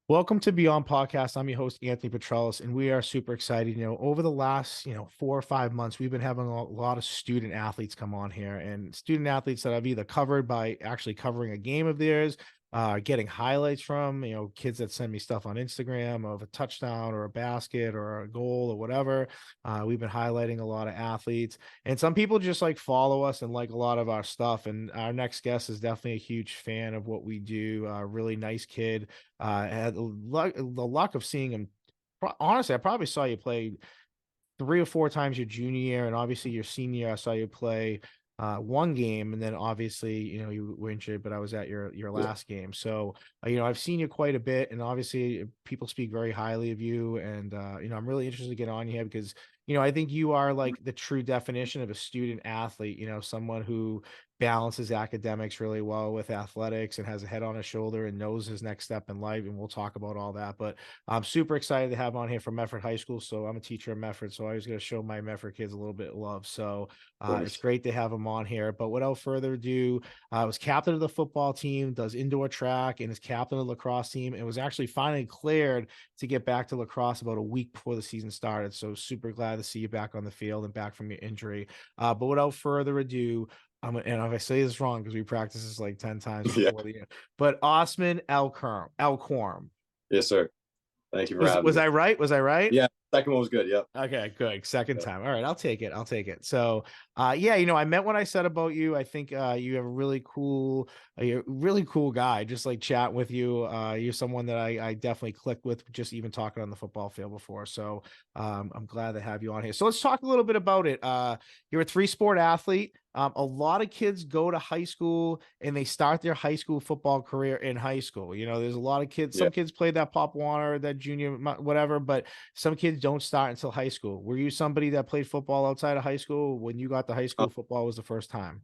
Welcome to Beyond Podcast. I'm your host, Anthony Petrellis, and we are super excited. Over the last, 4 or 5 months, we've been having a lot of student athletes come on here, and student athletes that I've either covered by actually covering a game of theirs, getting highlights from, kids that send me stuff on Instagram of a touchdown or a basket or a goal or whatever. We've been highlighting a lot of athletes, and some people just like follow us and like a lot of our stuff. And our next guest is definitely a huge fan of what we do. Really nice kid. Had the luck of seeing him. Honestly, I probably saw you play 3 or 4 times your junior year, and obviously your senior year, I saw you play one game, and then obviously you were injured, but I was at your Yeah, last game. So I've seen you quite a bit, and obviously people speak very highly of you, and I'm really interested to get on you here because I think you are like the true definition of a student athlete. Someone who balances academics really well with athletics and has a head on his shoulder and knows his next step in life. And we'll talk about all that. But I'm super excited to have him on here from Medford High School. So I'm a teacher at Medford, so I was going to show my Medford kids a little bit of love. So of it's course. great to have him on here. But without further ado, I was captain of the football team, does indoor track, and is captain of the lacrosse team, and was actually finally cleared to get back to lacrosse about a week before the season started. So super glad to see you back on the field and back from your injury. But without further ado, and if I say this wrong, because we practice this like 10 times Yeah. before the end, but Osman Elkouram. Yes, sir. Thank you for Was having was me. I right? Was I right? Yeah, second one was good. Yep. Okay, good. Second Yep. time. All right, I'll take it. I'll take it. So, yeah, I meant what I said about you. I think you have a you're a really cool guy. Just like chat with you. You're someone that I definitely clicked with just even talking on the football field before. So, I'm glad to have you on here. So let's talk a little bit about it. You're a three-sport athlete. A lot of kids go to high school and they start their high school football career in high school. There's a lot of kids. Yeah. Some kids play that Pop Warner, that junior, whatever, but some kids don't start until high school. Were you somebody that played football outside of high school? When you got to high Uh, school, football was the first time.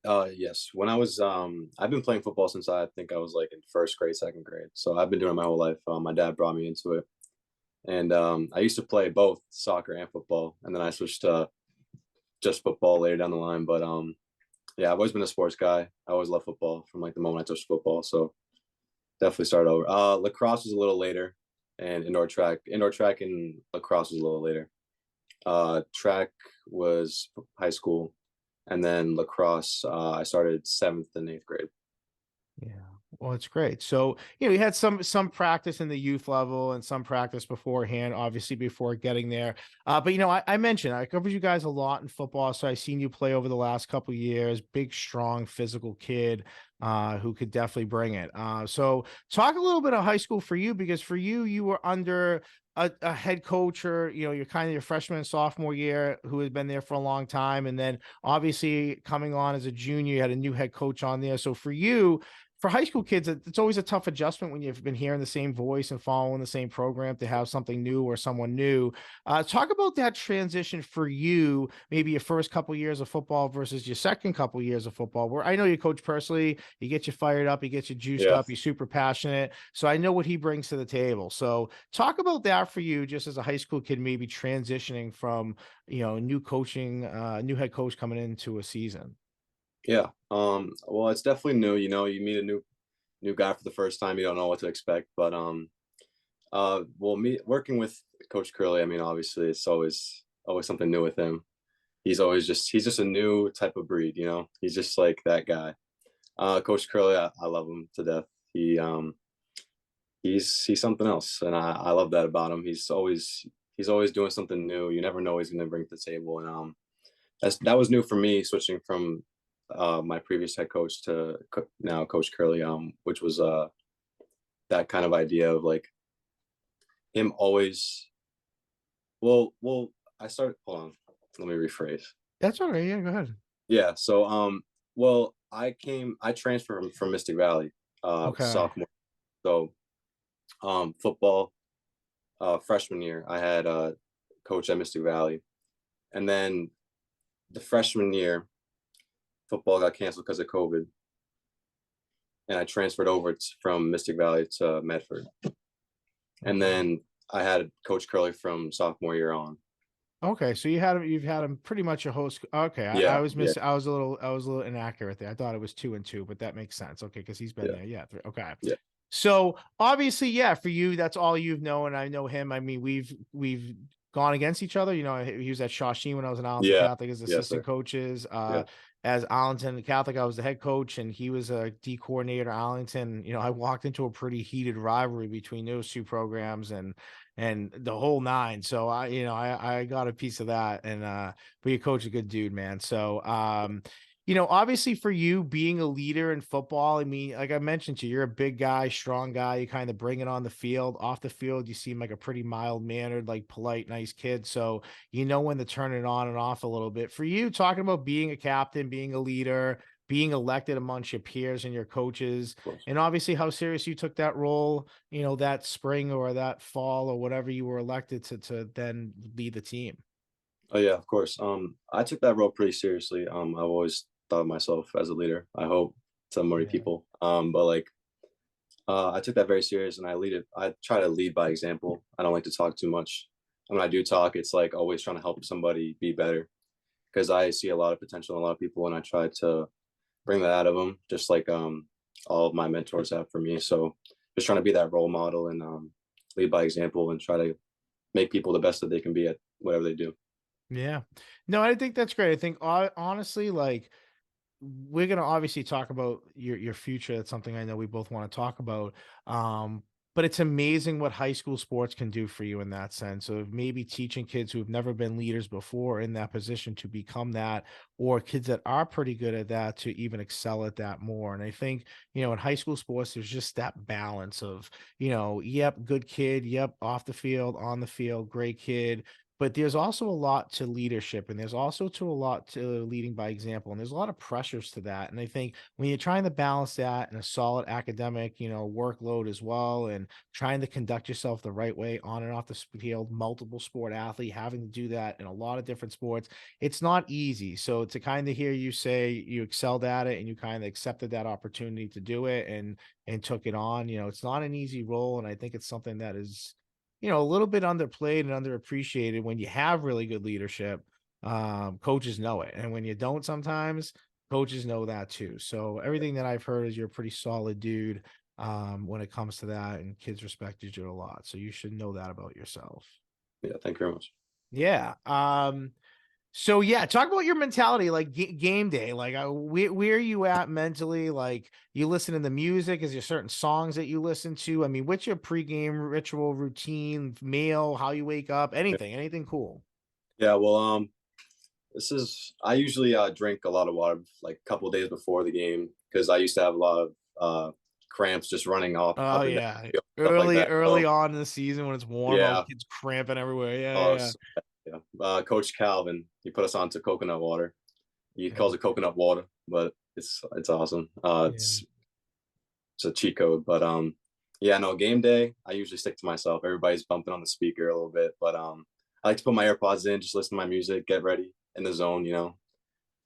yes. When I was, I've been playing football since I think I was like in first grade, second grade. So I've been doing it my whole life. My dad brought me into it, and I used to play both soccer and football, and then I switched to just football later down the line. But yeah, I've always been a sports guy. I always loved football from like the moment I touched football. So definitely started over. Lacrosse was a little later, and indoor track and lacrosse was a little later. Track was high school, and then lacrosse. I started seventh and eighth grade. Yeah. Well, it's great. So, you had some practice in the youth level and some practice beforehand, obviously before getting there. But I mentioned I covered you guys a lot in football, so I've seen you play over the last couple of years. Big, strong, physical kid, who could definitely bring it. So talk a little bit of high school for you, because for you, you were under a head coach, or you're kind of your freshman and sophomore year who had been there for a long time, and then obviously coming on as a junior, you had a new head coach on there. So for you, for high school kids, it's always a tough adjustment when you've been hearing the same voice and following the same program to have something new or someone new. Talk about that transition for you, maybe your first couple years of football versus your second couple years of football, where I know you coach personally, you get you fired up, you get you juiced Yeah. up, you're super passionate. So I know what he brings to the table. So talk about that for you, just as a high school kid, maybe transitioning from, new coaching, new head coach coming into a season. Yeah. Well, it's definitely new. You meet a new guy for the first time. You don't know what to expect, but well, me working with Coach Curley. I mean, obviously, it's always something new with him. He's just a new type of breed. He's just like that guy. Coach Curley, I love him to death. He's something else, and I love that about him. He's always doing something new. You never know what he's going to bring to the table, and that was new for me, switching from my previous head coach to now Coach Curley, which was that kind of idea of like him always. Well, I started. Hold on, let me rephrase. That's all right. Yeah, go ahead. Yeah, so well, I transferred from Mystic Valley, Okay. sophomore. So football, freshman year, I had a coach at Mystic Valley, and then the freshman year, football got canceled because of COVID, and I transferred over from Mystic Valley to Medford, and Okay. then I had Coach Curley from sophomore year on. Okay, so you've had him pretty much a host. Okay, I Yeah, was yeah, missing. I was a little inaccurate there. I thought it was 2 and 2, but that makes sense. Okay, because he's been yeah, there. Yeah. Okay. yeah. So obviously, yeah, for you, that's all you've known. I know him. I mean, we've gone against each other. You know, he was at Shawsheen when I was in Arlington Yeah. Catholic as Yes, assistant sir. coaches. Yeah. As Arlington Catholic, I was the head coach, and he was a D coordinator at Arlington. You know, I walked into a pretty heated rivalry between those two programs and the whole nine. So I got a piece of that, and but your coach a good dude, man. So obviously for you being a leader in football, I mean, like I mentioned to you, you're a big guy, strong guy. You kind of bring it on the field. Off the field, you seem like a pretty mild mannered, like polite, nice kid. So you know when to turn it on and off a little bit. For you, talking about being a captain, being a leader, being elected amongst your peers and your coaches, Of course. and obviously how serious you took that role, that spring or that fall or whatever you were elected to then lead the team. Oh yeah, of course. I took that role pretty seriously. I've always thought of myself as a leader. I hope to more Yeah. people. But like I took that very serious, and I try to lead by example. I don't like to talk too much. When I do talk, it's like always trying to help somebody be better because I see a lot of potential in a lot of people, and I try to bring that out of them, just like all of my mentors have for me. So just trying to be that role model and lead by example and try to make people the best that they can be at whatever they do. Yeah. No, I think that's great. I think honestly, like we're gonna obviously talk about your future. That's something I know we both want to talk about. But it's amazing what high school sports can do for you in that sense of maybe teaching kids who have never been leaders before in that position to become that, or kids that are pretty good at that to even excel at that more. And I think, in high school sports, there's just that balance of, yep, good kid, yep, off the field, on the field, great kid, but there's also a lot to leadership, and there's also to a lot to leading by example, and there's a lot of pressures to that. And I think when you're trying to balance that and a solid academic, workload as well, and trying to conduct yourself the right way on and off the field, multiple sport athlete, having to do that in a lot of different sports, it's not easy. So to kind of hear you say you excelled at it and you kind of accepted that opportunity to do it and took it on, it's not an easy role, and I think it's something that is a little bit underplayed and underappreciated when you have really good leadership. Coaches know it. And when you don't sometimes, coaches know that too. So everything that I've heard is you're a pretty solid dude when it comes to that, and kids respected you a lot. So you should know that about yourself. Yeah, thank you very much. Yeah. So yeah, talk about your mentality, like game day. Like, where are you at mentally? Like, you listening to music? Is there certain songs that you listen to? I mean, what's your pregame ritual routine, meal, how you wake up, Yeah, anything cool? yeah well, this is I usually drink a lot of water like a couple of days before the game because I used to have a lot of cramps just running off Oh up and down yeah, the field, stuff like early that. early So on in the season when it's warm, oh, yeah, kids cramping everywhere. Yeah, uh, yeah, s- yeah. Coach Calvin, he put us on to coconut water. He yeah, calls it coconut water, but it's awesome. yeah, It's a cheat code, but yeah, no, game day. I usually stick to myself. Everybody's bumping on the speaker a little bit, but I like to put my AirPods in, just listen to my music, get ready in the zone, yeah.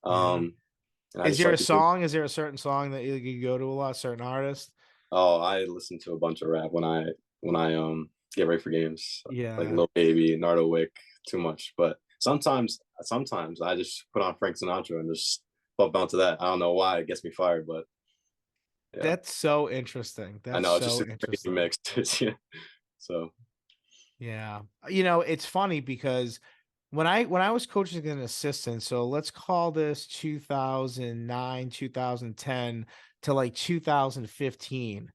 Um, and I Is just there a like to do. song? Is there a certain song that you go to a lot? Certain artist? Oh, I listen to a bunch of rap when I get ready for games, like Yeah. Lil Baby, Nardo Wick, too much. But sometimes I just put on Frank Sinatra and just bump onto that. I don't know why it gets me fired, but yeah, That's so interesting. I That's know it's just so a crazy interesting. mix. Yeah. So Yeah. It's funny because when I was coaching an assistant, so let's call this 2009, 2010 to like 2015,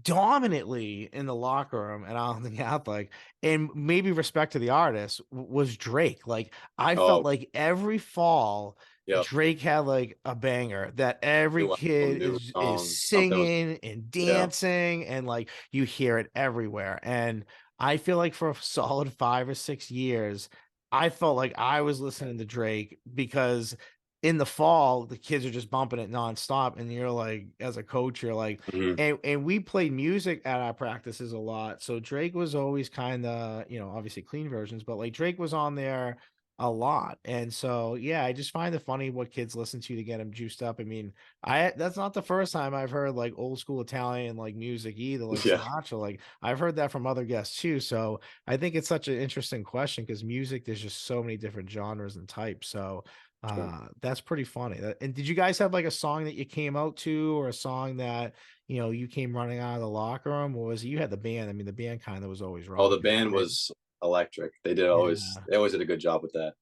dominantly in the locker room and on the Catholic, and maybe respect to the artist was Drake. Like I felt oh like every fall yep, Drake had like a banger that every new album, kid new is song, something was singing and yeah. dancing, and like you hear it everywhere. And I feel like for a solid 5 or 6 years, I felt like I was listening to Drake because in the fall the kids are just bumping it nonstop, and you're like, as a coach, you're like, Mhm. and we played music at our practices a lot. So Drake was always kind of, obviously clean versions, but like Drake was on there a lot. And so, yeah, I just find it funny what kids listen to get them juiced up. I mean, that's not the first time I've heard like old school Italian like music either, like Yeah, Sinatra. Like I've heard that from other guests too. So I think it's such an interesting question because music, there's just so many different genres and types. So Sure. That's pretty funny. And did you guys have like a song that you came out to, or a song that, you came running out of the locker room, or was it you had the band? I mean, the band kind of was always Oh, the rocking, band right? was electric. Yeah. They always did a good job with that.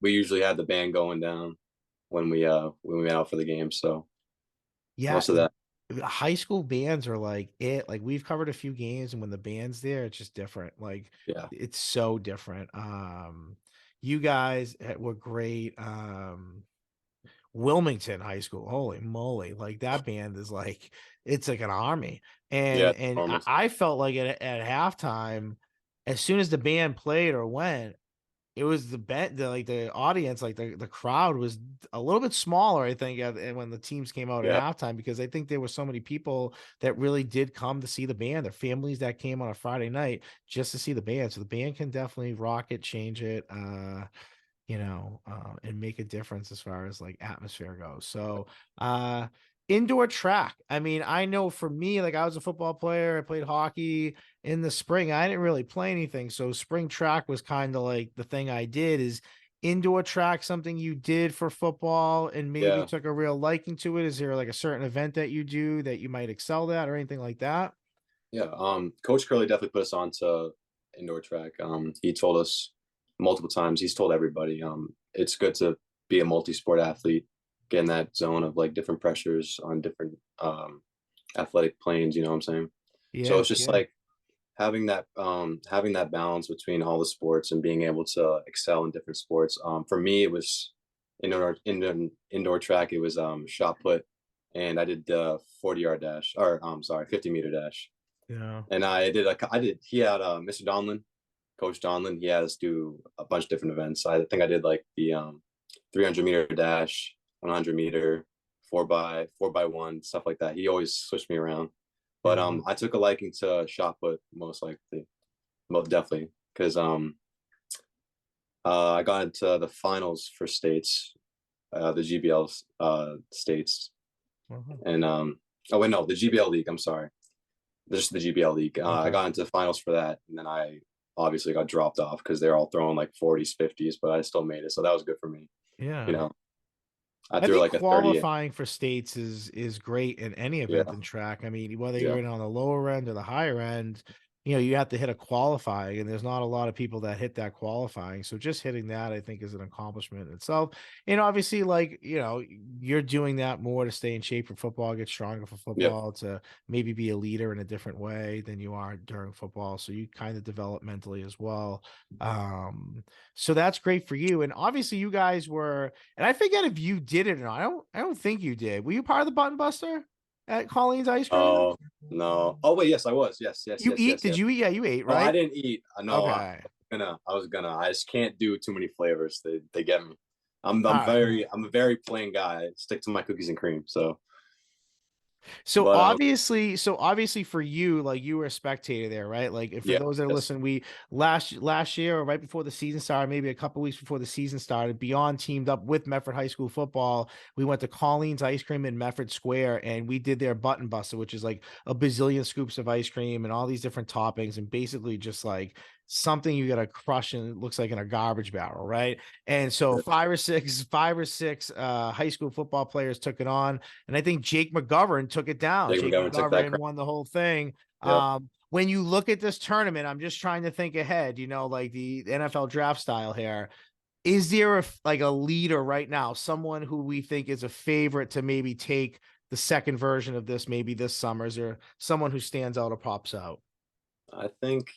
We usually had the band going down when we went out for the game. So Yeah. most of that, High school bands are like it. Like we've covered a few games, and when the band's there, it's just different. Like yeah, it's so different. You guys were great. Wilmington High School, holy moly, like that band is like it's like an army. And yeah, and I, enormous. I felt like at halftime, as soon as the band played or went, it was the audience, like the crowd was a little bit smaller, I think, when the teams came out at Yeah, halftime, because I think there were so many people that really did come to see the band. Their families that came on a Friday night just to see the band. So the band can definitely rock it, change it. And make a difference as far as like atmosphere goes. So, indoor track. I mean, I know for me, like I was a football player, I played hockey in the spring. I didn't really play anything. So, spring track was kind of like the thing I did. Is indoor track something you did for football and maybe yeah, took a real liking to it? Is there like a certain event that you do that you might excel at or anything like that? yeah. Coach Curley definitely put us on to indoor track. He told us multiple times. He's told everybody. It's good to be a multi-sport athlete, get in that zone of like different pressures on different athletic planes. You know what I'm saying? So Yeah, it's just yeah. like having that balance between all the sports and being able to excel in different sports. For me, it was indoor track. It was shot put, and I did the 40-yard dash, or sorry, 50-meter dash. Yeah. And I did. He had Mr. Donlin, Coach Donlin. He had us do a bunch of different events. I think I did like the 300-meter dash, 100-meter, four by one, stuff like that. He always switched me around. But Yeah. I took a liking to shot put most likely, most definitely, because I got into the finals for states, the GBL states, Uh-huh. and oh wait, no, the GBL league. I'm sorry, just the GBL league. I Okay. got into the finals for that, and then I obviously got dropped off because they're all throwing like 40s, 50s, but I still made it, so that was good for me. You Yeah. know, I I threw think like a 30. qualifying for states is great in any event Yeah, in track. I mean, whether yeah, you're in on the lower end or the higher end, you have to hit a qualifying, and there's not a lot of people that hit that qualifying. So just hitting that, I think, is an accomplishment in itself. And obviously, like, you're doing that more to stay in shape for football, get stronger for yep, football, to maybe be a leader in a different way than you are during football. So you kind of develop mentally as well. Um, so that's great for you. And obviously you guys were, and I forget if you did it or not. I don't think you did. Were you part of the Button Buster at Colleen's Ice Cream? oh no, oh wait, yes, I was, yes, yes, You yes, eat? yes, Did yes. you eat? Yeah, you ate, Oh, I right? didn't eat. No, Okay. I was gonna. I just can't do too many flavors. They get me. All right. I'm a very plain guy. I stick to my cookies and cream. So, So but obviously for you, like you were a spectator there, right? Like if for yeah, those that yes, listen, we last year or right before the season started, maybe a couple weeks before the season started, Beyond teamed up with Medford High School football. We went to Colleen's Ice Cream in Medford Square, and we did their button buster, which is like a bazillion scoops of ice cream and all these different toppings, and basically just like something you gotta crush and it looks like in a garbage barrel, right? And so sure. five or six high school football players took it on, and I think Jake McGovern took it down. Jake Jake McGovern took that McGovern crap. won the whole thing. Yep. When you look at this tournament, I'm just trying to think ahead, like the NFL draft style here. Is there like a leader right now, someone who we think is a favorite to maybe take the second version of this, maybe this summer? Is there someone who stands out or pops out? I think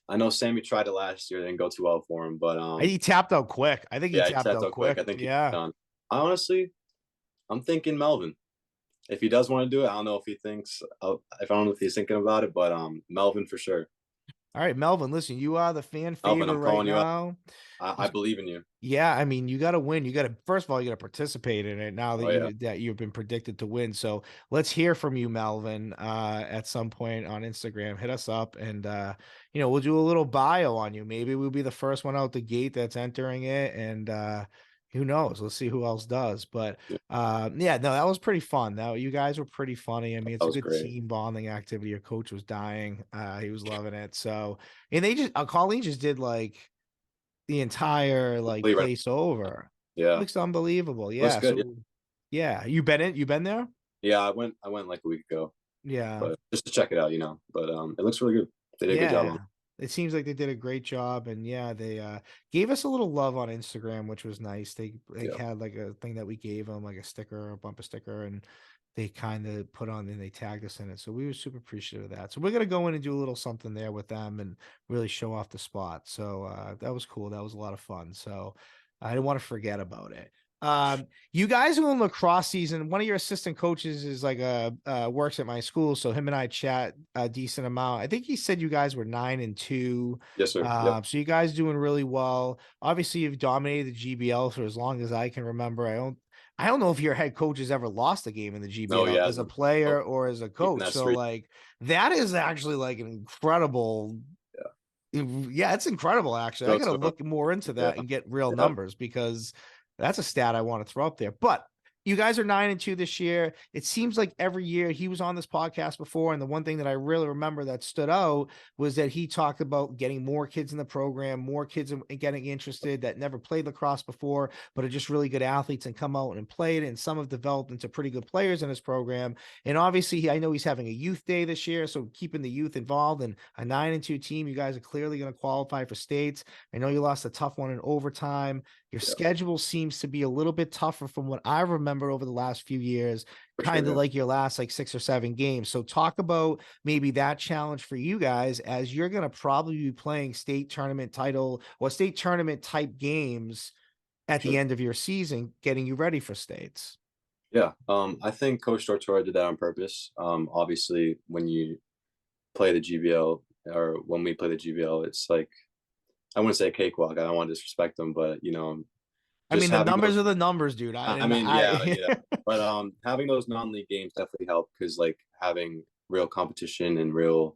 I know Sammy tried it last year, didn't go too well for him, but He tapped out quick. I think he yeah, he tapped tapped out out quick. quick. I think he's Yeah. done. I honestly, I'm thinking Melvin. If he does want to do it, I don't know if he thinks if I don't know if he's thinking about it, but Melvin for sure. All right, Melvin, listen, you are the fan Melvin, favorite I'm right calling you out. now. I believe in you. Yeah, I mean, you got to win. You got to first of all, you got to participate in it now that Oh yeah. you've been predicted to win. So let's hear from you, Melvin, at some point on Instagram. Hit us up, and we'll do a little bio on you. Maybe we'll be the first one out the gate that's entering it, and who knows? Let's see who else does. But Yeah, yeah, no, that was pretty fun. Now you guys were pretty funny. I mean, that it's a was good great. team bonding activity. Your coach was dying. He was loving it. So, and they just Colleen just did like the entire like Complete right. place over. Yeah, Looks unbelievable. it looks Yeah. good. Yeah, So yeah, you been there? yeah. I went like a week ago, Yeah. but just to check it out, But it looks really good. They did a good job on Yeah. it. It seems like they did a great job, and yeah, they gave us a little love on Instagram, which was nice. They like Yeah, had like a thing that we gave them, like a sticker, a bumper sticker, and they kind of put on and they tagged us in it. So we were super appreciative of that. So we're gonna go in and do a little something there with them and really show off the spot. So that was cool. That was a lot of fun. So I didn't want to forget about it. You guys are in lacrosse season. One of your assistant coaches is like works at my school, so him and I chat a decent amount. I think he said you guys were 9-2. yes, sir. Yep. So you guys doing really well. Obviously, you've dominated the GBL for as long as I can remember. I don't know if your head coach has ever lost a game in the No, he GBL as a hasn't. player Oh, or as a keeping coach. that So streak. like that is actually like an incredible. Yeah. Yeah, it's incredible. Actually, I So, got to so look more into yeah, that and get real yeah, numbers because that's a stat I want to throw up there. But you guys are 9-2 this year. It seems like every year he was on this podcast before. And the one thing that I really remember that stood out was that he talked about getting more kids in the program, more kids getting interested that never played lacrosse before, but are just really good athletes and come out and played. And some have developed into pretty good players in his program. And obviously, I know he's having a youth day this year. So keeping the youth involved in a 9-2 team, you guys are clearly going to qualify for states. I know you lost a tough one in overtime. Your yeah, schedule seems to be a little bit tougher from what I remember over the last few years, for kind sure. of Yeah. like your last like 6 or 7 games. So talk about maybe that challenge for you guys as you're going to probably be playing state tournament title or state tournament type games at the Sure. end of your season, getting you ready for states. Yeah. I think Coach Tortora did that on purpose. Obviously, when you play the GBL or when we play the GBL, it's like I wouldn't say a cakewalk. I don't want to disrespect them, but I just mean, the having numbers those. are the numbers, dude. I And mean, yeah, I yeah, but having those non-league games definitely help because like having real competition and real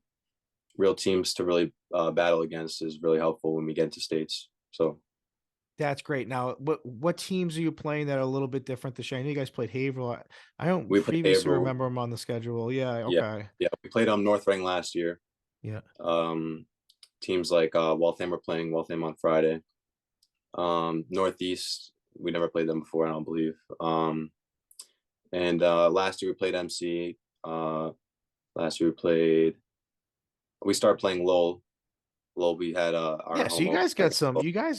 teams to really battle against is really helpful when we get into states. So That's great. Now, what teams are you playing that are a little bit different this year? I know you guys played Haverhill. I don't we played previously Haverhill. remember them on the schedule. Yeah, Yeah, okay. yeah, we played North Ring last year. Yeah. Um, Teams like Waltham are playing Waltham on Friday. Northeast, we never played them before, I don't believe. And last year we played MC. Last year we started playing Lowell. Lowell, we had our Yeah, so home you guys opener.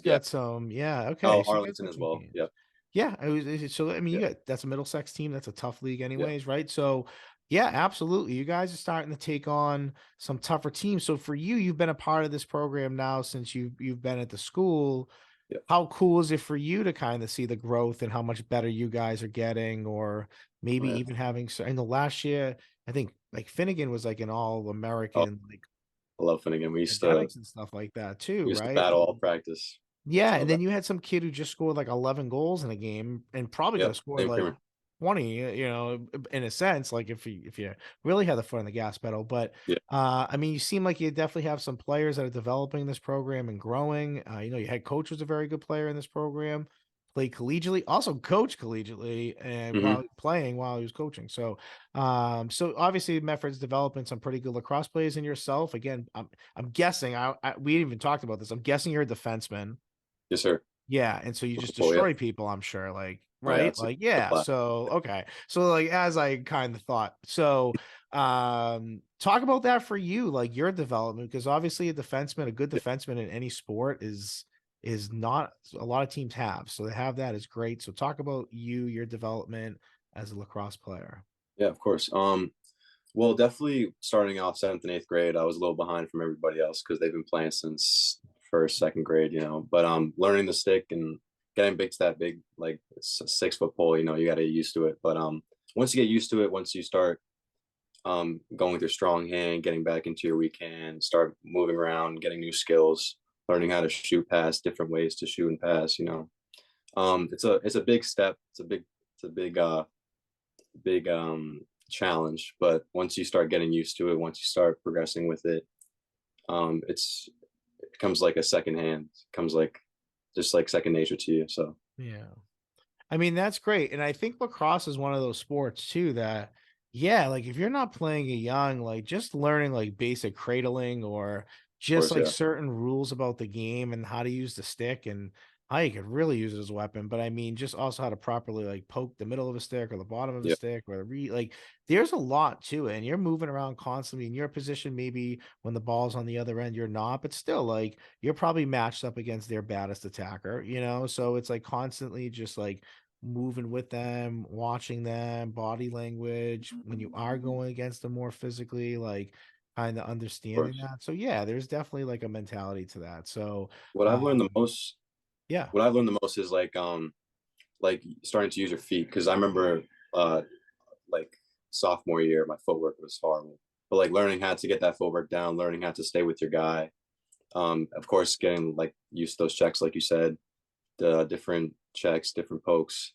got some Yeah. yeah, Oh, okay. So you guys Arlington got as some well. games. Yeah. Yeah, so I mean Yeah. you got that's a Middlesex team. That's a tough league Yeah. anyways, right? So yeah, absolutely. You guys are starting to take on some tougher teams. So for you, you've been a part of this program now since you've been at the school. Yeah. How cool is it for you to kind of see the growth and how much better you guys are getting, or Oh, maybe yeah. even having in the last year, I think like Finnegan was like an all Oh, American like I love Finnegan. academics and stuff like that too, We used to right? battle all practice. Yeah, So and then you had some kid who just scored like 11 goals in a game and probably could yep, have scored same like creamer. 20, in a sense, like if you really had the foot on the gas pedal. But Yeah. I mean, you seem like you definitely have some players that are developing this program and growing. Your head coach was a very good player in this program, played collegiately, also coached collegiately and Hmm. while playing while he was coaching. So obviously Medford's developing some pretty good lacrosse players in yourself. Again, I'm guessing we didn't even talked about this. I'm guessing you're a defenseman. Yes, sir. Yeah, and so you just Football, yeah. destroy people, I'm sure, like, Oh yeah, right? it's Like, a yeah, blast. so okay. So like as I kind of thought. So talk about that for you, like your development, because obviously a good Yeah, defenseman in any sport is not a lot of teams have. So to have that is great. So talk about your development as a lacrosse player. yeah, of course. Well, definitely starting off seventh and eighth grade, I was a little behind from everybody else because they've been playing since first, second grade, But learning the stick and getting big to that big, like it's a 6 foot pole, you got to get used to it. But once you get used to it, once you start going with your strong hand, getting back into your weak hand, start moving around, getting new skills, learning how to shoot pass, different ways to shoot and pass. It's a big step. It's a big challenge, but once you start getting used to it, once you start progressing with it, it becomes like a second hand. It comes like just like second nature to you. So Yeah. I mean, that's great. And I think lacrosse is one of those sports too that, yeah, like if you're not playing it young, like just learning like basic cradling or of just course, like yeah. certain rules about the game and how to use the stick and I could really use it as a weapon, but I mean, just also how to properly like poke the middle of a stick or the bottom of a Yeah, stick or the like there's a lot to it. And you're moving around constantly in your position. Maybe when the ball's on the other end, you're not, but still like you're probably matched up against their baddest attacker, you know? So it's like constantly just like moving with them, watching them, body language when you are going against them more physically, like kind of of understanding course. that. So yeah, there's definitely like a mentality to that. So What I've learned the um most, yeah. what I've learned the most is like starting to use your feet because I remember like sophomore year, my footwork was horrible. But like learning how to get that footwork down, learning how to stay with your guy. Of course, getting like used to those checks, like you said, the different checks, different pokes,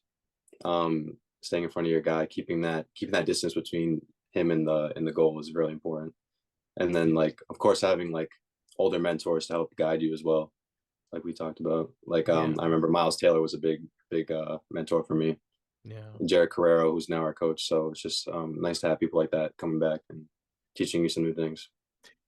staying in front of your guy, keeping that distance between him and the goal was really important. And then like of course having like older mentors to help guide you as well, like we talked about. Like Yeah. I remember Miles Taylor was a big mentor for me. Yeah. Jared Carrero, who's now our coach. So it's just nice to have people like that coming back and teaching you some new things.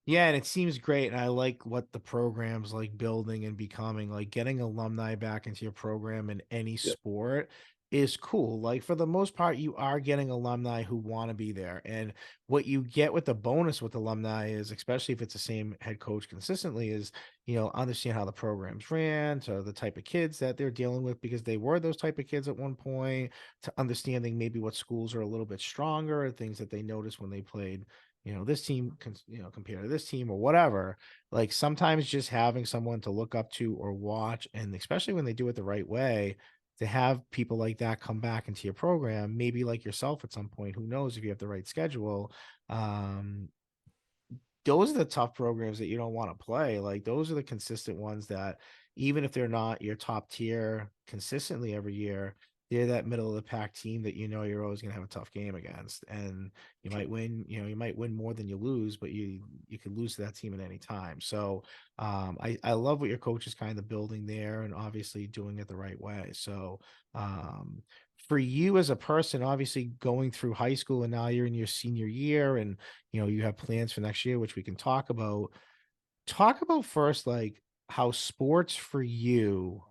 Yeah, and it seems great, and I like what the program's like building and becoming. Like getting alumni back into your program in any Yeah, sport is cool. Like for the most part, you are getting alumni who want to be there. And what you get with the bonus with alumni is, especially if it's the same head coach consistently, is understand how the programs ran, to the type of kids that they're dealing with because they were those type of kids at one point, to understanding maybe what schools are a little bit stronger, things that they noticed when they played this team compared to this team or whatever. Like sometimes just having someone to look up to or watch, and especially when they do it the right way, to have people like that come back into your program, maybe like yourself at some point, who knows if you have the right schedule. um those are the tough programs that you don't want to play. Like those are the consistent ones that even if they're not your top tier consistently every year, they're that middle of the pack team that you're always going to have a tough game against. And you true. might win, you might win more than you lose, but you could lose to that team at any time. So I love what your coach is kind of building there and obviously doing it the right way. So um for you as a person, obviously going through high school and now you're in your senior year and you have plans for next year, which we can talk about. Talk about first, like how sports for you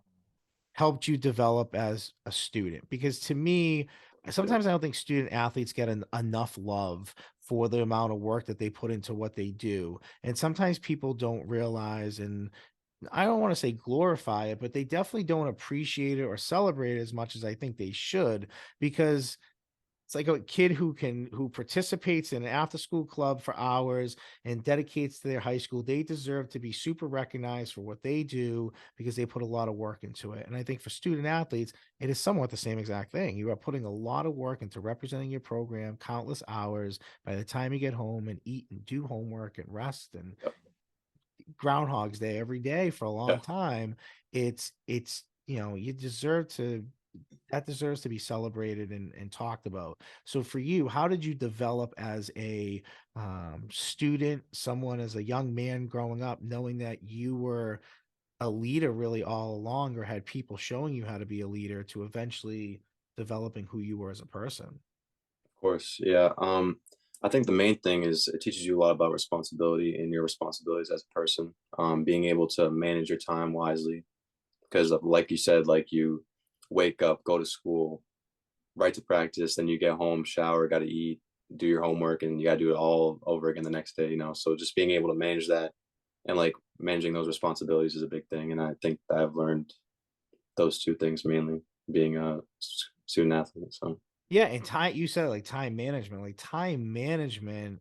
helped you develop as a student. Because to me, Yeah, sometimes I don't think student athletes get enough love for the amount of work that they put into what they do. And sometimes people don't realize, and I don't want to say glorify it, but they definitely don't appreciate it or celebrate it as much as I think they should, because it's like a kid who participates in an after school club for hours and dedicates to their high school. They deserve to be super recognized for what they do because they put a lot of work into it. And I think for student athletes, it is somewhat the same exact thing. You are putting a lot of work into representing your program, countless hours. By the time you get home and eat and do homework and rest and yeah, Groundhog's Day every day for a long yeah. time, you deserve to that deserves to be celebrated and talked about. So for you, how did you develop as a student, someone as a young man growing up, knowing that you were a leader really all along, or had people showing you how to be a leader to eventually developing who you were as a person? Of course, yeah. I think the main thing is it teaches you a lot about responsibility and your responsibilities as a person. Being able to manage your time wisely, because like you said, like you wake up, go to school, right to practice, then you get home, shower, got to eat, do your homework, and you got to do it all over again the next day. So just being able to manage that and like managing those responsibilities is a big thing. And I think that I've learned those two things mainly being a student athlete. So Yeah, and you said like time management. Like time management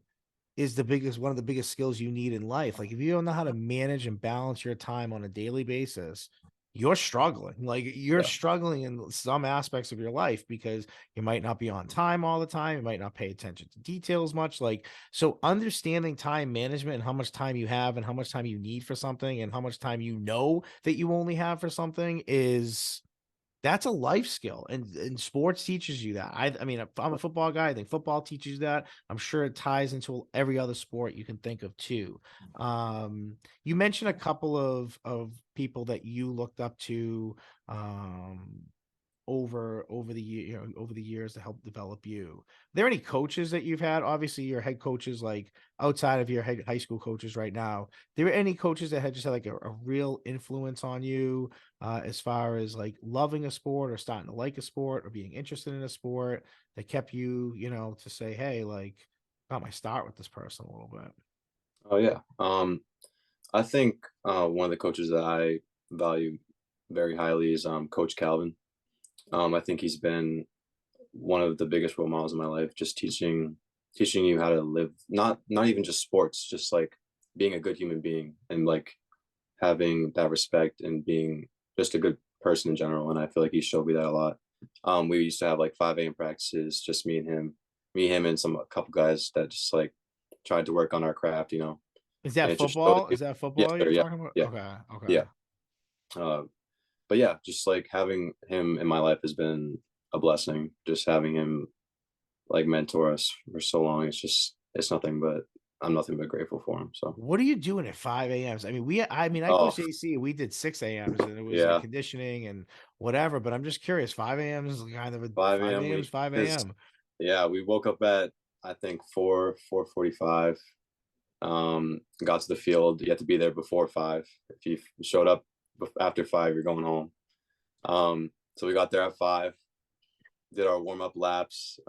is the biggest one of the biggest skills you need in life. Like if you don't know how to manage and balance your time on a daily basis, you're struggling. Like you're yeah, struggling in some aspects of your life because you might not be on time all the time. You might not pay attention to details much. Like, so understanding time management and how much time you have and how much time you need for something and how much time that you only have for something is that's a life skill, and sports teaches you that. I mean, I'm a football guy. I think football teaches you that. I'm sure it ties into every other sport you can think of too. You mentioned a couple of people that you looked up to. Um, over the over the years to help develop you. Are there any coaches that you've had? Obviously, your head coaches, like outside of your high school coaches right now, there were any coaches that had just had like a real influence on you as far as like loving a sport or starting to like a sport or being interested in a sport that kept you, to say, hey, like, got my start with this person a little bit. Oh yeah. I think one of the coaches that I value very highly is Coach Calvin. I think he's been one of the biggest role models in my life, just teaching you how to live, not even just sports, just like being a good human being and like having that respect and being just a good person in general. And I feel like he showed me that a lot. We used to have like 5 a.m. practices, just me, him, and a couple guys that just like tried to work on our craft, Is and that it just showed football? you. Is that Yes, football sir. you're Yeah, talking about? yeah, Okay, okay. yeah. Uh, but yeah, just like having him in my life has been a blessing. Just having him like mentor us for so long, it's nothing but I'm nothing but grateful for him. So, What are you doing at 5 a.m.s? I oh coached AC, we did 6 a.m.s and it was like yeah, conditioning and whatever, but I'm just curious, 5 a.m. is kind of a 5 5 a.m. a.m. is We 5 because a.m. yeah, we woke up at I think 4:45. Got to the field. You had to be there before 5. If you showed up after 5, you're going home. So we got there at 5, did our warm up laps,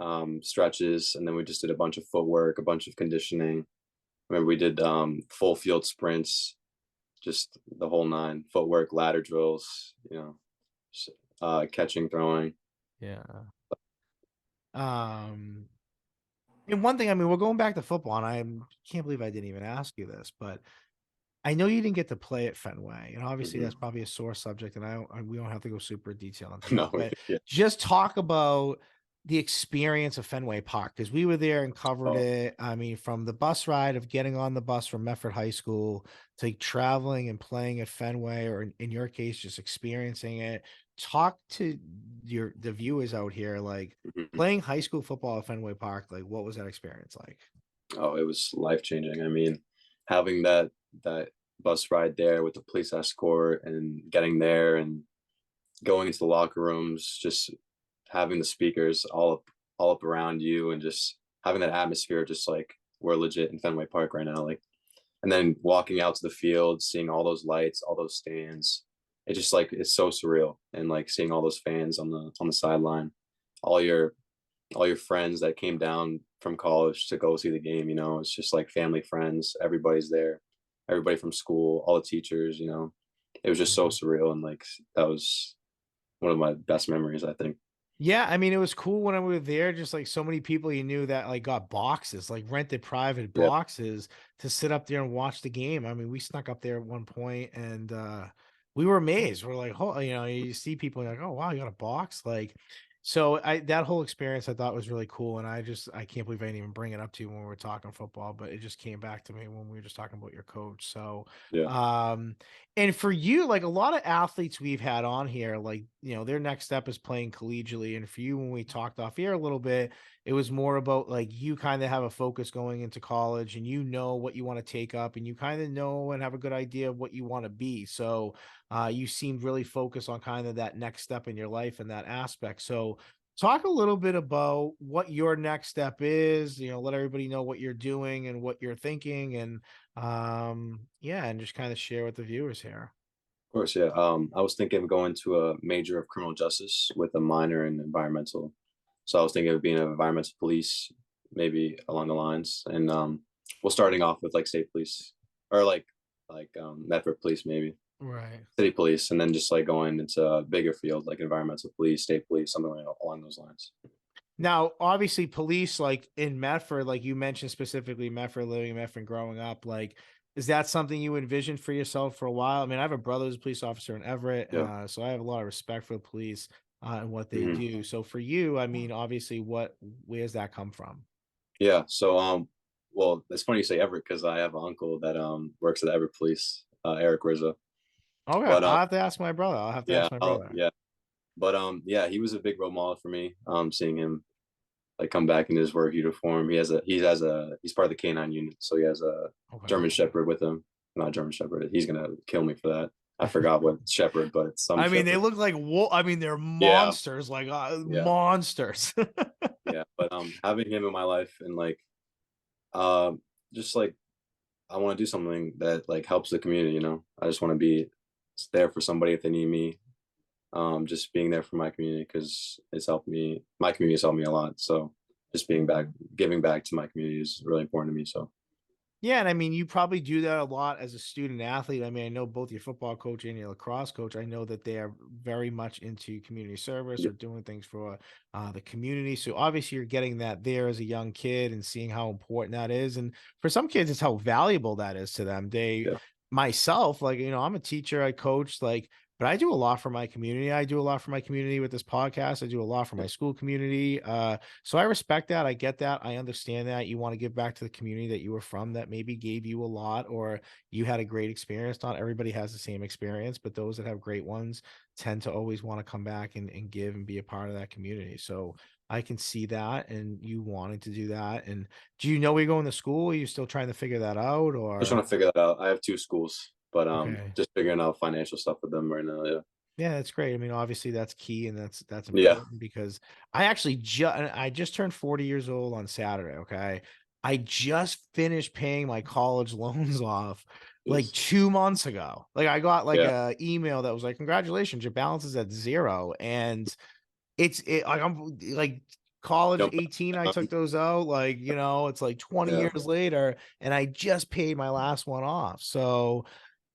stretches, and then we just did a bunch of footwork, a bunch of conditioning. Remember, we did full field sprints, just the whole nine, footwork, ladder drills, catching, throwing. Yeah. Um, and one thing, I mean, we're going back to football, and I can't believe I didn't even ask you this, but I know you didn't get to play at Fenway, and obviously that's Hmm. probably a sore subject, and we don't have to go super detailed into that. No, But yeah. just talk about the experience of Fenway Park because we were there and covered Oh, it. I mean, from the bus ride of getting on the bus from Medford High School to traveling and playing at Fenway, or in your case, just experiencing it. Talk to the viewers out here, like mhm. playing high school football at Fenway Park. Like, what was that experience like? Oh, it was life changing. I mean, having that bus ride there with the police escort and getting there and going into the locker rooms, just having the speakers all up around you and just having that atmosphere, just like we're legit in Fenway Park right now. Like, and then walking out to the field, seeing all those lights, all those stands, it just like it's so surreal. And like seeing all those fans on the sideline, all your all your friends that came down from college to go see the game, it's just like family, friends, everybody's there, everybody from school, all the teachers, it was just so surreal. And like, that was one of my best memories, I think. Yeah, I mean, it was cool when we were there, just like so many people you knew that like got boxes, like rented private Yeah. boxes to sit up there and watch the game. I mean, we snuck up there at one point and we were amazed. We're like, oh, you see people like, oh wow, you got a box. Like, so I that whole experience I thought was really cool. And I can't believe I didn't even bring it up to you when we were talking football, but it just came back to me when we were just talking about your coach. So Yeah. um and for you, like a lot of athletes we've had on here, like, their next step is playing collegially. And for you, when we talked off here a little bit, it was more about like you kind of have a focus going into college and you know what you want to take up and you kind of know and have a good idea of what you want to be. So you seemed really focused on kind of that next step in your life and that aspect. So talk a little bit about what your next step is, let everybody know what you're doing and what you're thinking and yeah, and just kind of share with the viewers here. Of course, yeah. I was thinking of going to a major of criminal justice with a minor in environmental. So I was thinking of being an environmental police, maybe along the lines. And well, starting off with like state police or like Medford police, maybe Right. city police, and then just like going into a bigger field like environmental police, state police, something like along those lines. Now, obviously, police like in Medford, like you mentioned specifically Medford, living in Medford, growing up, like is that something you envisioned for yourself for a while? I mean, I have a brother who's a police officer in Everett, Yeah. so I have a lot of respect for the police and what they Hmm. do. So for you, I mean, obviously, where's that come from? Yeah. So well, it's funny you say Everett because I have an uncle that works at the Everett Police, Eric Rizzo. Okay, But I'll have to ask my brother. I'll have to yeah, ask my brother. yeah. But yeah, he was a big role model for me. Seeing him like come back in his work uniform. He's part of the K9 unit, so he has a Okay. German Shepherd with him. Not German Shepherd. He's gonna kill me for that. I forgot what shepherd, but it's some I mean, they shepherd. look like I mean, they're Yeah, monsters, like yeah, monsters. yeah. But having him in my life and like um just like I want to do something that like helps the community. I just want to be there for somebody if they need me. Just being there for my community because it's helped me. My community has helped me a lot. So just giving back to my community is really important to me. So Yeah, and I mean, you probably do that a lot as a student athlete. I mean, I know both your football coach and your lacrosse coach. I know that they are very much into community service yeah, or doing things for the community. So obviously, you're getting that there as a young kid and seeing how important that is. And for some kids, it's how valuable that is to them. yeah, Myself, like, I'm a teacher, I coach, like, but I do a lot for my community. I do a lot for my community with this podcast. I do a lot for yeah. my school community. So I respect that. I get that. I understand that you want to give back to the community that you were from that maybe gave you a lot or you had a great experience. Not everybody has the same experience, but those that have great ones tend to always want to come back and give and be a part of that community. So I can see that and you wanting to do that. And do you know where you're going to school? Are you still trying to figure that out I'm just or? trying to figure that out. I have two schools, but Okay. just figuring out financial stuff with them right now. Yeah, Yeah, that's great. I mean, obviously that's key and that's yeah, important because I just turned 40 years old on Saturday, okay? I just finished paying my college loans off like yes, 2 months ago. Like I got like yeah. a email that was like, "Congratulations, your balance is at 0." And like I'm like college Jump 18, I down. took those out, like, it's like 20 Yeah, years later, and I just paid my last one off. So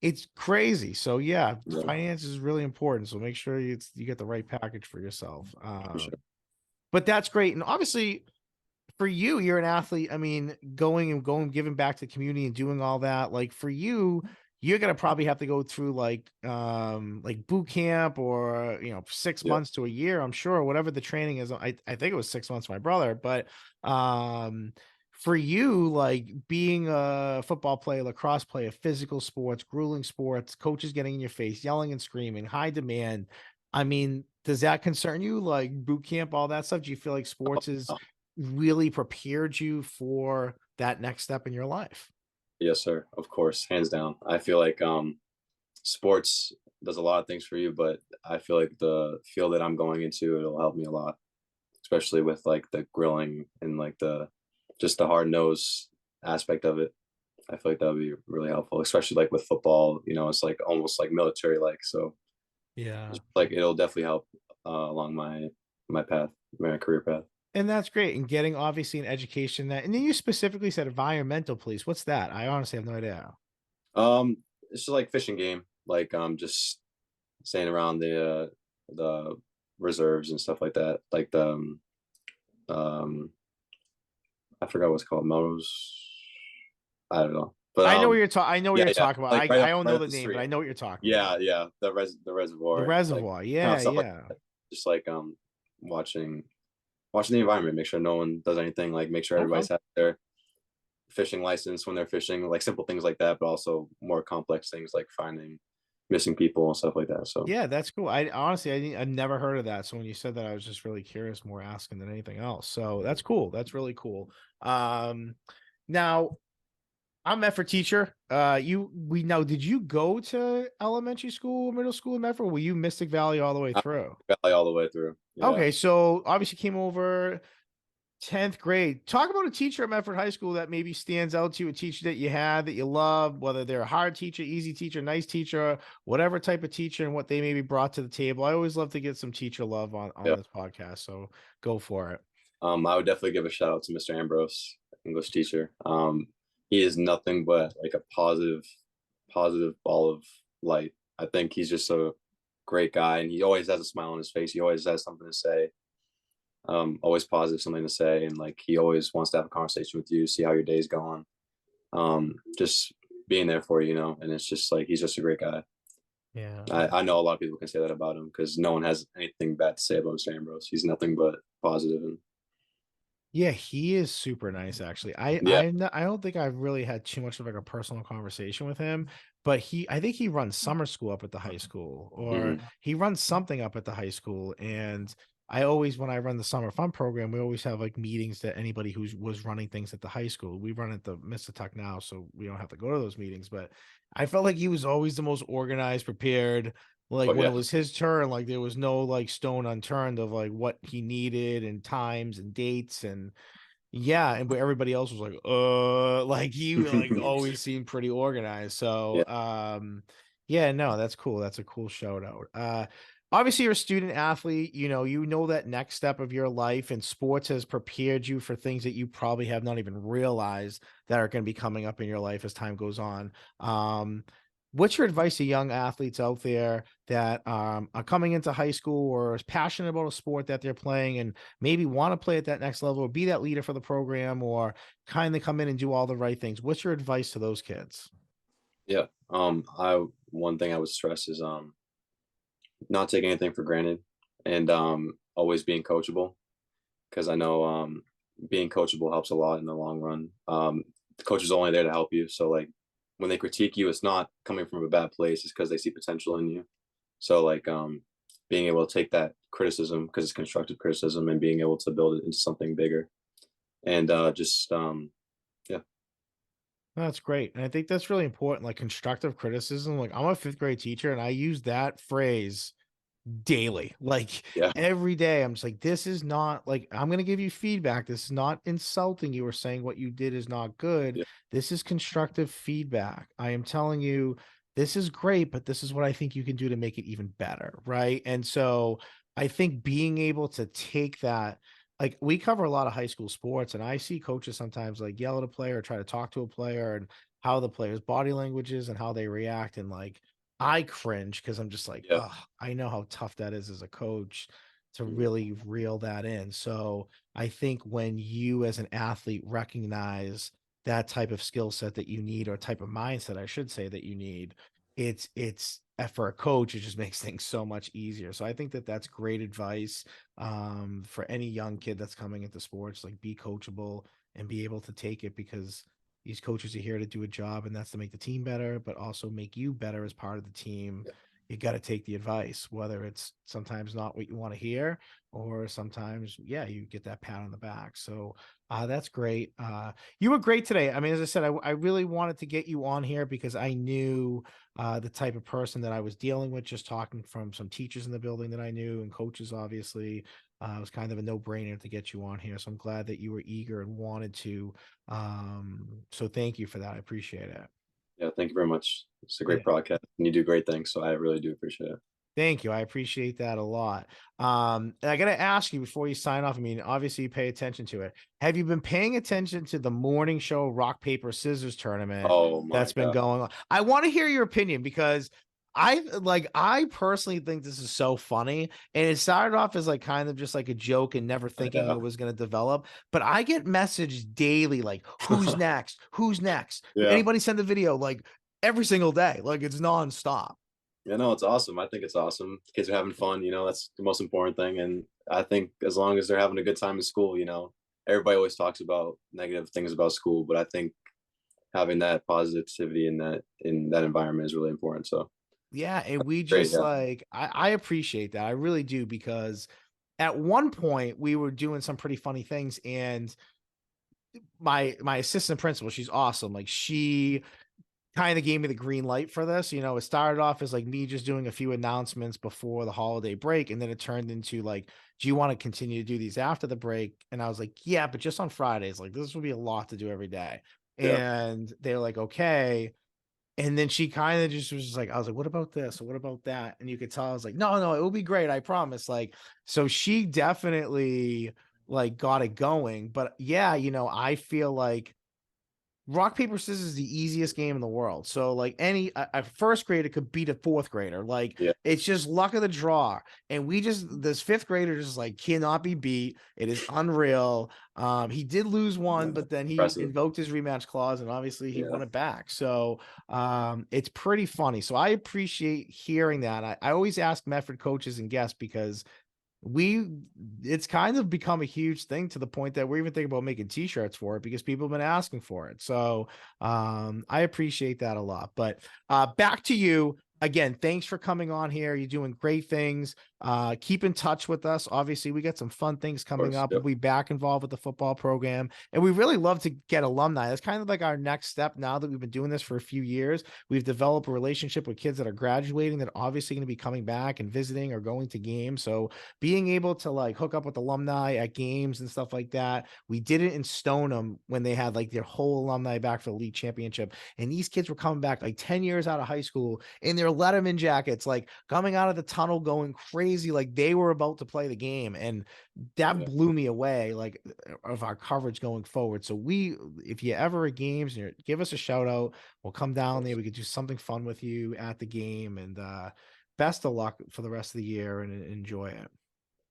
it's crazy. So yeah, yeah, finance is really important. So make sure you get the right package for yourself. for sure. But that's great. And obviously for you, you're an athlete. I mean, going, giving back to the community and doing all that, like for you, you're gonna probably have to go through like boot camp or 6 Yeah, months to a year, I'm sure, whatever the training is. I think it was 6 months for my brother, but um for you, like being a football player, lacrosse player, physical sports, grueling sports, coaches getting in your face, yelling and screaming, high demand. I mean, does that concern you? Like boot camp, all that stuff? Do you feel like sports is uh, really prepared you for that next step in your life? yes, sir. Of course, hands down. I feel like sports does a lot of things for you, but I feel like the field that I'm going into, it'll help me a lot, especially with like the grilling and like the just the hard nose aspect of it. I feel like that would be really helpful, especially like with football. It's like almost like military like. So Yeah. just like it'll definitely help along my path, my career path. And that's great. And getting obviously an education that, and then you specifically said environmental police. What's that? I honestly have no idea. It's just like fishing game, like just staying around the reserves and stuff like that, like the um I forgot what's called Melrose. I don't know, but I know what yeah, you're yeah, talking about. like I don't right know up the the name, but street. I know what you're talking Yeah, about. yeah, the The reservoir, like reservoir. kind of Yeah, stuff like yeah. that. Just like watching the environment, make sure no one does anything, like make sure Okay. everybody's had their fishing license when they're fishing, like simple things like that, but also more complex things like finding missing people and stuff like that. So Yeah, that's cool. I honestly, I never heard of that. So when you said that, I was just really curious, more asking than anything else. So that's cool. That's really cool. Now I'm Medford teacher. We know, did you go to elementary school, middle school in Medford? Or were you Mystic Valley all the way I through? valley all the way through. Yeah. Okay, so obviously came over 10th grade. Talk about a teacher at Medford High School that maybe stands out to you, a teacher that you had that you love, whether they're a hard teacher, easy teacher, nice teacher, whatever type of teacher, and what they maybe brought to the table. I always love to get some teacher love on Yeah. this podcast. So go for it. I would definitely give a shout out to Mr. Ambrose, English teacher. He is nothing but like a positive ball of light. I think he's just a great guy, and he always has a smile on his face. He always has something to say. Always positive, something to say, and like he always wants to have a conversation with you, see how your day's going. Just being there for you, and it's just like he's just a great guy. Yeah. I know a lot of people can say that about him because no one has anything bad to say about Mr. Ambrose. He's nothing but positive, and Yeah, he is super nice actually. yeah, I don't think I've really had too much of like a personal conversation with him, but I think he runs summer school up at the high school or hmm he runs something up at the high school and I always, when I run the summer fun program, we always have like meetings that anybody who was running things at the high school. We run at the Mr. Tuck now, so we don't have to go to those meetings. But I felt like he was always the most organized, prepared. Like Oh when it yeah. was his turn, like there was no like stone unturned of like what he needed and times and dates and yeah, and where everybody else was like, like he like always seemed pretty organized. Yeah. So, yeah, no, that's cool. That's a cool shout out. Obviously you're a student athlete, you know that next step of your life and sports has prepared you for things that you probably have not even realized that are going to be coming up in your life as time goes on. What's your advice to young athletes out there that are coming into high school or is passionate about a sport that they're playing and maybe want to play at that next level or be that leader for the program or kind of come in and do all the right things? What's your advice to those kids? Yeah. I one thing I would stress is not taking anything for granted, and always being coachable, because I know being coachable helps a lot in the long run. The coach is only there to help you, so like when they critique you, it's not coming from a bad place. It's because they see potential in you. So like being able to take that criticism because it's constructive criticism and being able to build it into something bigger, and just yeah, That's great. And I think that's really important, like constructive criticism. Like I'm a fifth grade teacher and I use that phrase daily. Like yeah, every day, I'm just like, this is not like I'm gonna give you feedback. This is not insulting you or saying what you did is not good. yeah, This is constructive feedback. I am telling you this is great, but this is what I think you can do to make it even better. Right. And so I think being able to take that, like we cover a lot of high school sports, and I see coaches sometimes like yell at a player or try to talk to a player and how the player's body language is and how they react. And like I cringe because I'm just like, yeah, oh, I know how tough that is as a coach to mhm, really reel that in. So I think when you as an athlete recognize that type of skill set that you need, or type of mindset, I should say, that you need, it's for a coach, it just makes things so much easier. So I think that that's great advice for any young kid that's coming into sports. Like be coachable and be able to take it, because these coaches are here to do a job, and that's to make the team better, but also make you better as part of the team. yeah, You got to take the advice, whether it's sometimes not what you want to hear, or sometimes, yeah, you get that pat on the back. So that's great. You were great today. I mean, as I said, I really wanted to get you on here because I knew the type of person that I was dealing with, just talking from some teachers in the building that I knew and coaches, obviously. It was kind of a no-brainer to get you on here. So I'm glad that you were eager and wanted to. So thank you for that. I appreciate it. yeah. Thank you very much. It's a Yeah. great broadcast, and you do great things. So I really do appreciate it. Thank you. I appreciate that a lot. And I got to ask you before you sign off. I mean, obviously you pay attention to it. Have you been paying attention to the morning show rock, paper, scissors tournament Oh my that's been god. going on? I want to hear your opinion because I personally think this is so funny. And it started off as like kind of just like a joke and never thinking Yeah, it was going to develop. But I get messaged daily like, who's next? Who's next? yeah. Anybody send a video like every single day? Like it's nonstop. Yeah, no, it's awesome. I think it's awesome. Kids are having fun, that's the most important thing. And I think as long as they're having a good time in school, everybody always talks about negative things about school, but I think having that positivity in that environment is really important. So Yeah, and we great, just yeah. like I appreciate that. I really do, because at one point we were doing some pretty funny things, and my assistant principal, she's awesome. Like she kind of gave me the green light for this. It started off as like me just doing a few announcements before the holiday break, and then it turned into like, do you want to continue to do these after the break? And I was like, yeah, but just on Fridays. Like this will be a lot to do every day. Yeah. And they're like, okay. And then she kind of just was just like, I was like, what about this? Or what about that? And you could tell I was like, no, no, it will be great. I promise. Like, so she definitely like got it going. But yeah, I feel like rock, paper, scissors is the easiest game in the world. So like a first grader could beat a fourth grader. Like Yeah. it's just luck of the draw. And this fifth grader just like cannot be beat. It is unreal. He did lose one, but then he Impressive. invoked his rematch clause and obviously he Yeah. won it back. So it's pretty funny. So I appreciate hearing that. I always ask Medford coaches and guests because we it's kind of become a huge thing to the point that we're even thinking about making t-shirts for it because people have been asking for it. So I appreciate that a lot. But back to you again. Thanks for coming on here. You're doing great things. Keep in touch with us. Obviously, we got some fun things Of coming course. up. We'll Yep. be back involved with the football program, and we really love to get alumni. That's kind of like our next step now that we've been doing this for a few years. We've developed a relationship with kids that are graduating that are obviously going to be coming back and visiting or going to games. So being able to like hook up with alumni at games and stuff like that. We did it in Stoneham when they had like their whole alumni back for the league championship. And these kids were coming back like 10 years out of high school in their Letterman jackets, like coming out of the tunnel going crazy, like they were about to play the game. And that Yeah. blew me away, like of our coverage going forward. So if you ever at games, give us a shout out. We'll come Of down there. course. We could do something fun with you at the game. And best of luck for the rest of the year and enjoy it.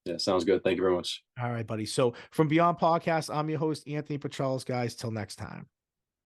Yeah. Sounds good. Thank you very much. All right, buddy. So from Beyond Podcast, I'm your host, Anthony Petrellis, guys. Till next time.